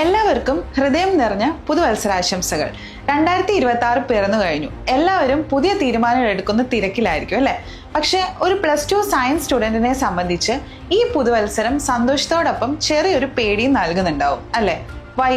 എല്ലാവർക്കും ഹൃദയം നിറഞ്ഞ പുതുവത്സരാശംസകൾ. 2026 പിറന്നു കഴിഞ്ഞു. എല്ലാവരും പുതിയ തീരുമാനങ്ങൾ എടുക്കുന്ന തിരക്കിലായിരിക്കും അല്ലേ? പക്ഷെ ഒരു +2 സയൻസ് സ്റ്റുഡൻറ്റിനെ സംബന്ധിച്ച് ഈ പുതുവത്സരം സന്തോഷത്തോടൊപ്പം ചെറിയൊരു പേടിയും നൽകുന്നുണ്ടാവും അല്ലേ? വൈ?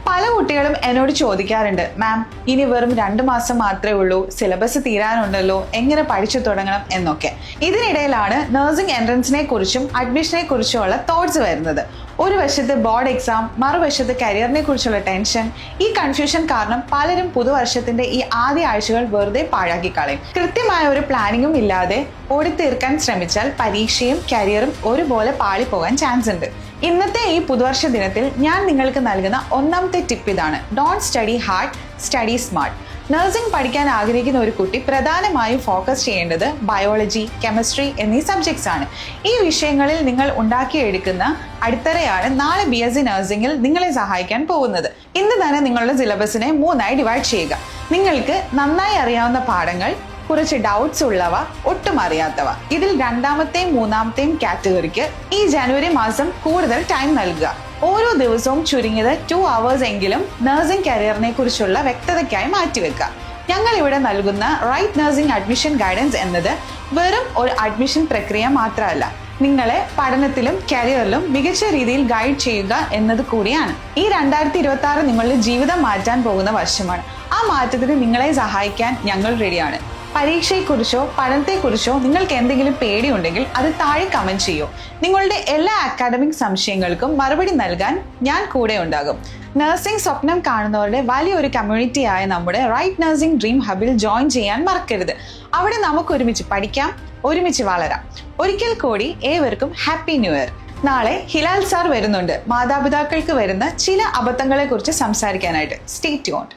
പല കുട്ടികളും എന്നോട് ചോദിക്കാറുണ്ട്, മാം ഇനി വെറും 2 മാസം മാത്രമേ ഉള്ളൂ, സിലബസ് തീരാനുണ്ടല്ലോ, എങ്ങനെ പഠിച്ചു തുടങ്ങണം എന്നൊക്കെ. ഇതിനിടയിലാണ് നഴ്സിംഗ് എൻട്രൻസിനെ കുറിച്ചും അഡ്മിഷനെ കുറിച്ചുമുള്ള തോട്ട്സ് വരുന്നത്. ഒരു വശത്ത് ബോർഡ് എക്സാം, മറുവശത്ത് കരിയറിനെ കുറിച്ചുള്ള ടെൻഷൻ. ഈ കൺഫ്യൂഷൻ കാരണം പലരും പുതുവർഷത്തിന്റെ ഈ ആദ്യ ആഴ്ചകൾ വെറുതെ പാഴാക്കി കളയും. കൃത്യമായ ഒരു പ്ലാനിങ്ങും ഇല്ലാതെ ഓടിത്തീർക്കാൻ ശ്രമിച്ചാൽ പരീക്ഷയും കരിയറും ഒരുപോലെ പാളിപ്പോകാൻ ചാൻസ് ഉണ്ട്. ഇന്നത്തെ ഈ പുതുവർഷ ദിനത്തിൽ ഞാൻ നിങ്ങൾക്ക് നൽകുന്ന ഒന്നാമത്തെ ടിപ്പ് ഇതാണ്: don't study hard, study smart. Nursing പഠിക്കാൻ ആഗ്രഹിക്കുന്ന ഒരു കുട്ടി പ്രധാനമായും ഫോക്കസ് ചെയ്യേണ്ടത് ബയോളജി, കെമിസ്ട്രി എന്നീ സബ്ജക്ട്സ് ആണ്. ഈ വിഷയങ്ങളിൽ നിങ്ങൾ ഉണ്ടാക്കിയെടുക്കുന്ന അടിത്തറയാണ് നാളെ BSc നഴ്സിംഗിൽ നിങ്ങളെ സഹായിക്കാൻ പോകുന്നത്. ഇന്ന് തന്നെ നിങ്ങളുടെ സിലബസിനെ 3ആയി ഡിവൈഡ് ചെയ്യുക. നിങ്ങൾക്ക് നന്നായി അറിയാവുന്ന പാഠങ്ങൾ, കുറച്ച് ഡൗട്ട്സ് ഉള്ളവ, ഒട്ടും അറിയാത്തവ. ഇതിൽ 2ാമത്തെയും 3ാമത്തെയും കാറ്റഗറിക്ക് ഈ ജനുവരി മാസം കൂടുതൽ ടൈം നൽകുക. ഓരോ ദിവസവും ചുരുങ്ങിയത് 2 hours എങ്കിലും നഴ്സിംഗ് കരിയറിനെ കുറിച്ചുള്ള വ്യക്തതയ്ക്കായി മാറ്റിവെക്കുക. ഞങ്ങൾ ഇവിടെ നൽകുന്ന റൈറ്റ് നഴ്സിംഗ് അഡ്മിഷൻ ഗൈഡൻസ് എന്നത് വെറും ഒരു അഡ്മിഷൻ പ്രക്രിയ മാത്രമല്ല, നിങ്ങളെ പഠനത്തിലും കരിയറിലും മികച്ച രീതിയിൽ ഗൈഡ് ചെയ്യുക എന്നത് കൂടിയാണ്. ഈ 2026 നിങ്ങളുടെ ജീവിതം മാറ്റാൻ പോകുന്ന വർഷമാണ്. ആ മാറ്റത്തിന് നിങ്ങളെ സഹായിക്കാൻ ഞങ്ങൾ റെഡിയാണ്. പരീക്ഷയെക്കുറിച്ചോ പഠനത്തെക്കുറിച്ചോ നിങ്ങൾക്ക് എന്തെങ്കിലും പേടിയുണ്ടെങ്കിൽ അത് താഴെ കമന്റ് ചെയ്യൂ. നിങ്ങളുടെ എല്ലാ അക്കാഡമിക് സംശയങ്ങൾക്കും മറുപടി നൽകാൻ ഞാൻ കൂടെ ഉണ്ടാകും. നഴ്സിംഗ് സ്വപ്നം കാണുന്നവരുടെ വലിയൊരു കമ്മ്യൂണിറ്റിയായ നമ്മുടെ റൈറ്റ് നഴ്സിംഗ് ഡ്രീം ഹബിൽ ജോയിൻ ചെയ്യാൻ മറക്കരുത്. അവിടെ നമുക്ക് ഒരുമിച്ച് പഠിക്കാം, ഒരുമിച്ച് വളരാം. ഒരിക്കൽ കൂടി ഏവർക്കും ഹാപ്പി ന്യൂ ഇയർ. നാളെ ഹിലാൽ സാർ വരുന്നുണ്ട് മാതാപിതാക്കൾക്ക് വരുന്ന ചില അബദ്ധങ്ങളെ കുറിച്ച് സംസാരിക്കാനായിട്ട്. Stay tuned.